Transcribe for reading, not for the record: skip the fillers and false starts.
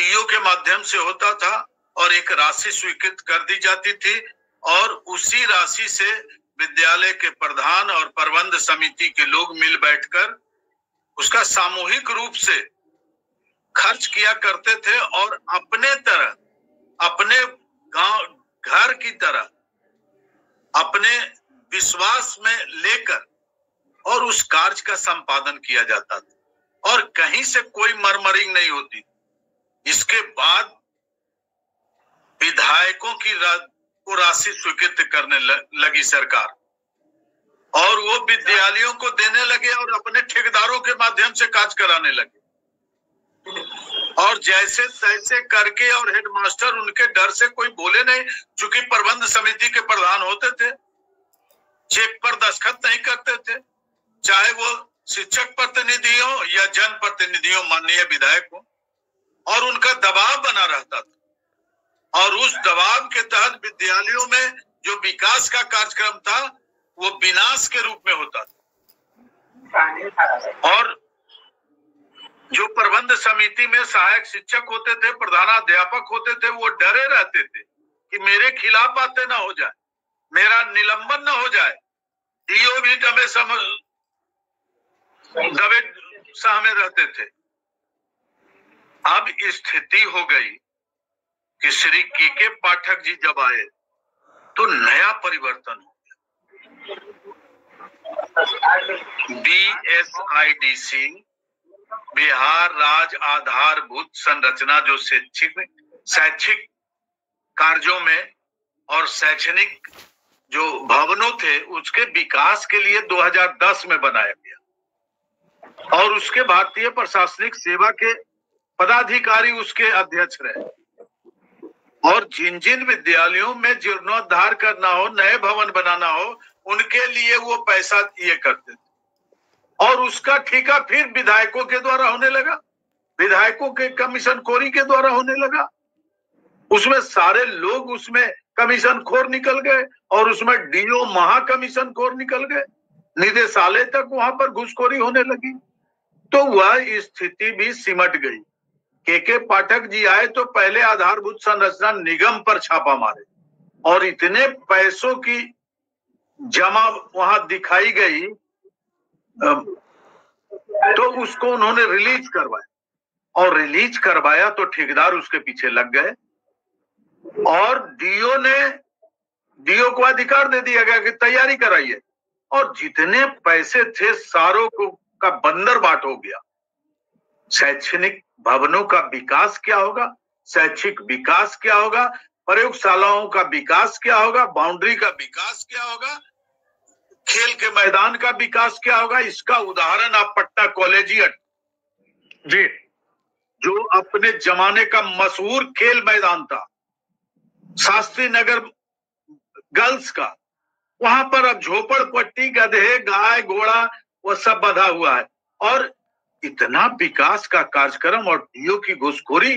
Do के माध्यम से होता था और एक राशि स्वीकृत कर दी जाती थी और उसी राशि से विद्यालय के प्रधान और प्रबंध समिति के लोग मिल बैठकर उसका सामूहिक रूप से खर्च किया करते थे और अपने तरह, अपने गांव घर की तरह, अपने विश्वास में लेकर और उस कार्य का संपादन किया जाता था और कहीं से कोई मरमरिंग नहीं होती। इसके बाद विधायकों की राशि स्वीकृत करने लगी सरकार और वो विद्यालयों को देने लगे और अपने ठेकेदारों के माध्यम से कार्य कराने लगे और जैसे तैसे करके, और हेडमास्टर उनके डर से कोई बोले नहीं, चूंकि प्रबंध समिति के प्रधान होते थे, चेक पर दस्तखत नहीं करते थे, चाहे वो शिक्षक प्रतिनिधि हो या जन प्रतिनिधि हो, माननीय विधायक हो, और उनका दबाव बना रहता था और उस दबाव के तहत विद्यालयों में जो विकास का कार्यक्रम था वो विनाश के रूप में होता था। और जो प्रबंध समिति में सहायक शिक्षक होते थे, प्रधानाध्यापक होते थे, वो डरे रहते थे कि मेरे खिलाफ बातें ना हो जाए, मेरा निलंबन ना हो जाए। डीओ भी दबे सहमे रहते थे। अब स्थिति हो गई कि श्री के पाठक जी जब आए तो नया परिवर्तन हो गया। BSIDC, बिहार राज्य आधारभूत संरचना, जो शैक्षिक कार्यों में और शैक्षणिक जो भवनों थे उसके विकास के लिए 2010 में बनाया गया और उसके भारतीय प्रशासनिक सेवा के पदाधिकारी उसके अध्यक्ष रहे और जिन जिन विद्यालयों में जीर्णोद्धार करना हो, नए भवन बनाना हो, उनके लिए वो पैसा ये करते थे और उसका ठेका फिर विधायकों के द्वारा होने लगा, विधायकों के कमीशन खोरी के द्वारा होने लगा। उसमें सारे लोग उसमें कमीशन खोर निकल गए और उसमें डीओ महा कमीशन खोर निकल गए, निदेशालय तक वहां पर घुसखोरी होने लगी। तो वह स्थिति भी सिमट गई। के पाठक जी आए तो पहले आधारभूत संरचना निगम पर छापा मारे और इतने पैसों की जमा वहां दिखाई गई तो उसको उन्होंने रिलीज करवाया और रिलीज करवाया तो ठेकेदार उसके पीछे लग गए और डीओ को अधिकार दे दिया गया कि तैयारी कराइए और जितने पैसे थे सारों को का बंदरबाट हो गया। शैक्षणिक भवनों का विकास क्या होगा, शैक्षिक विकास क्या होगा, प्रयोगशालाओं का विकास क्या होगा, बाउंड्री का विकास क्या होगा, खेल के मैदान का विकास क्या होगा। इसका उदाहरण आप पटना कॉलेजिएट जी, जो अपने जमाने का मशहूर खेल मैदान था, शास्त्री नगर गर्ल्स का, वहां पर अब झोपड़पट्टी, गधे, गाय, घोड़ा वो सब बंधा हुआ है और इतना विकास का कार्यक्रम और डीओ की घुसखोरी